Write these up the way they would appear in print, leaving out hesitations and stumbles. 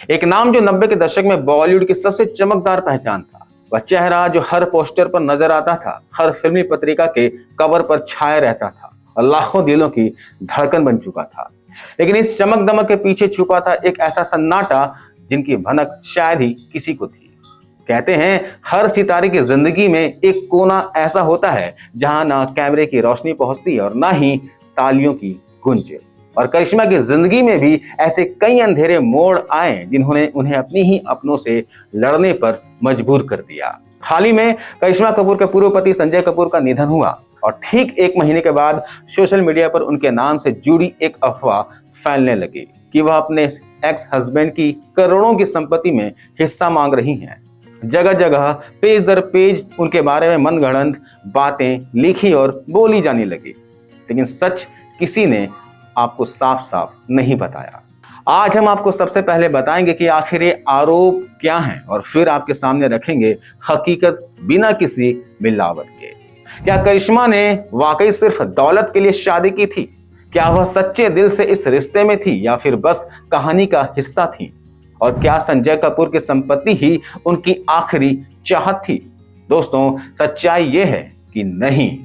एक नाम जो 90 के दशक में बॉलीवुड की सबसे चमकदार पहचान था। वह चेहरा जो हर पोस्टर पर नजर आता था, हर फिल्मी पत्रिका के कवर पर छाया रहता था और लाखों दिलों की धड़कन बन चुका था। लेकिन इस चमक दमक के पीछे छुपा था एक ऐसा सन्नाटा जिनकी भनक शायद ही किसी को थी। कहते हैं हर सितारे की जिंदगी में एक कोना ऐसा होता है जहां ना कैमरे की रोशनी पहुंचती और ना ही तालियों की गूंज। और करिश्मा की जिंदगी में भी ऐसे कई अंधेरे मोड़ आए जिन्होंने उन्हें अपनी ही अपनों से लड़ने पर मजबूर कर दिया। हाल ही में करिश्मा कपूर के पूर्व पति संजय कपूर का निधन हुआ और ठीक एक महीने के बाद सोशल मीडिया पर उनके नाम से जुड़ी एक अफवाह फैलने लगी कि वह अपने एक्स हस्बैंड की करोड़ों की संपत्ति में हिस्सा मांग रही हैं। जगह जगह पेज दर पेज उनके बारे में मनगढ़ंत बातें लिखी और बोली जाने लगी, लेकिन सच किसी ने आपको साफ साफ नहीं बताया। आज हम आपको सबसे पहले बताएंगे कि आखिर ये आरोप क्या हैं और फिर आपके सामने रखेंगे हकीकत बिना किसी मिलावट के। क्या करिश्मा ने वाकई सिर्फ दौलत के लिए शादी की थी? क्या वह सच्चे दिल से इस रिश्ते में थी या फिर बस कहानी का हिस्सा थी? और क्या संजय कपूर की संपत्ति ही उनकी आखिरी चाहत थी? दोस्तों, सच्चाई यह है कि नहीं,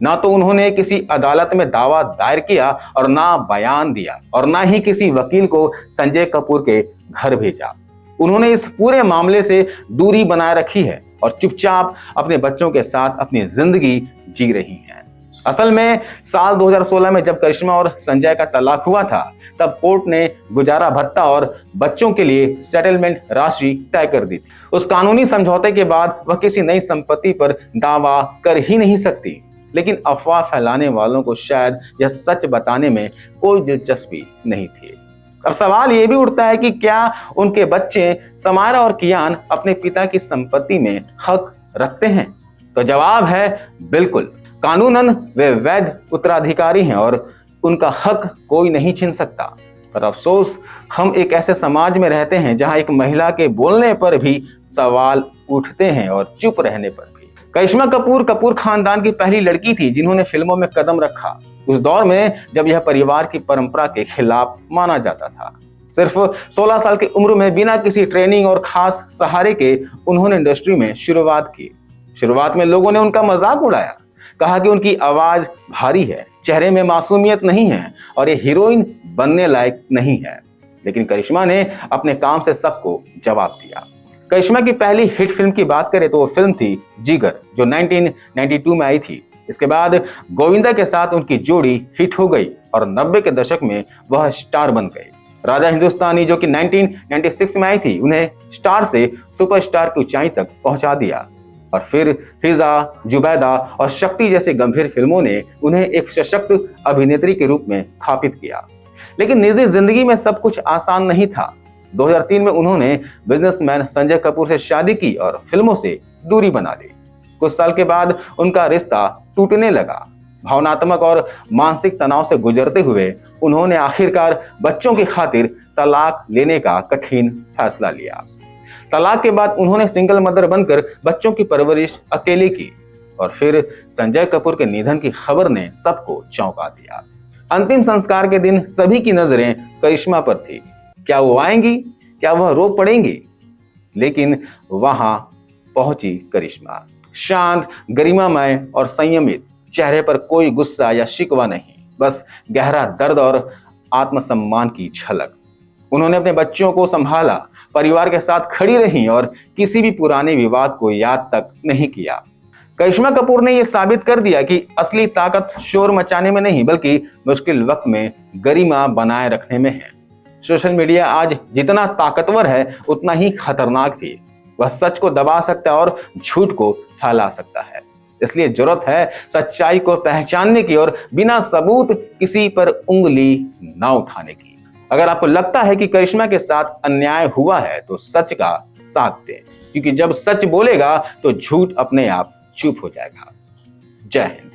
ना तो उन्होंने किसी अदालत में दावा दायर किया और ना बयान दिया और ना ही किसी वकील को संजय कपूर के घर भेजा। उन्होंने इस पूरे मामले से दूरी बनाए रखी है और चुपचाप अपने बच्चों के साथ अपनी जिंदगी जी रही हैं। असल में साल 2016 में जब करिश्मा और संजय का तलाक हुआ था, तब कोर्ट ने गुजारा भत्ता और बच्चों के लिए सेटलमेंट राशि तय कर दी थी। उस कानूनी समझौते के बाद वह किसी नई संपत्ति पर दावा कर ही नहीं सकती। लेकिन अफवाह फैलाने वालों को शायद यह सच बताने में कोई दिलचस्पी नहीं थी। अब सवाल यह भी उठता है कि क्या उनके बच्चे समायरा और कियान अपने पिता की संपत्ति में हक रखते हैं? तो जवाब है बिल्कुल। कानूनन वे वैध उत्तराधिकारी हैं और उनका हक कोई नहीं छीन सकता। पर अफसोस, हम एक ऐसे समाज में रहते हैं जहां एक महिला के बोलने पर भी सवाल उठते हैं और चुप रहने पर भी। करिश्मा कपूर खानदान की पहली लड़की थी जिन्होंने फिल्मों में कदम रखा, उस दौर में जब यह परिवार की परंपरा के खिलाफ माना जाता था। सिर्फ 16 साल की उम्र में बिना किसी ट्रेनिंग और खास सहारे के उन्होंने इंडस्ट्री में शुरुआत की। शुरुआत में लोगों ने उनका मजाक उड़ाया, कहा कि उनकी आवाज भारी है, चेहरे में मासूमियत नहीं है और ये हीरोइन बनने लायक नहीं है। लेकिन करिश्मा ने अपने काम से सबको जवाब दिया। करिश्मा की पहली हिट फिल्म की बात करें तो वो फिल्म थी जिगर, जो 1992 में आई थी। इसके बाद गोविंदा के साथ उनकी जोड़ी हिट हो गई और 90 के दशक में वह स्टार बन गए। राजा हिंदुस्तानी, जो कि 1996 में आई थी, उन्हें स्टार से सुपरस्टार की ऊंचाई तक पहुंचा दिया। और फिर फिजा, जुबैदा और शक्ति जैसी गंभीर फिल्मों ने उन्हें एक सशक्त अभिनेत्री के रूप में स्थापित किया। लेकिन निजी जिंदगी में सब कुछ आसान नहीं था। 2003 में उन्होंने बिजनेसमैन संजय कपूर से शादी की और फिल्मों से दूरी बना ली। कुछ साल के बाद उनका रिश्ता टूटने लगा। भावनात्मक और मानसिक तनाव से गुजरते हुए उन्होंने आखिरकार बच्चों की खातिर तलाक लेने का कठिन फैसला लिया। तलाक के बाद उन्होंने सिंगल मदर बनकर बच्चों की परवरिश अकेले की। और फिर संजय कपूर के निधन की खबर ने सबको चौंका दिया। अंतिम संस्कार के दिन सभी की नजरें करिश्मा पर थी। क्या वो आएंगी? क्या वह रो पड़ेंगी? लेकिन वहां पहुंची करिश्मा, शांत, गरिमामय और संयमित। चेहरे पर कोई गुस्सा या शिकवा नहीं, बस गहरा दर्द और आत्मसम्मान की झलक। उन्होंने अपने बच्चों को संभाला, परिवार के साथ खड़ी रही और किसी भी पुराने विवाद को याद तक नहीं किया। करिश्मा कपूर ने यह साबित कर दिया कि असली ताकत शोर मचाने में नहीं, बल्कि मुश्किल वक्त में गरिमा बनाए रखने में है। सोशल मीडिया आज जितना ताकतवर है उतना ही खतरनाक भी। वह सच को दबा सकता है और झूठ को फैला सकता है। इसलिए जरूरत है सच्चाई को पहचानने की और बिना सबूत किसी पर उंगली ना उठाने की। अगर आपको लगता है कि करिश्मा के साथ अन्याय हुआ है तो सच का साथ दें, क्योंकि जब सच बोलेगा तो झूठ अपने आप चुप हो जाएगा। जय हिंद।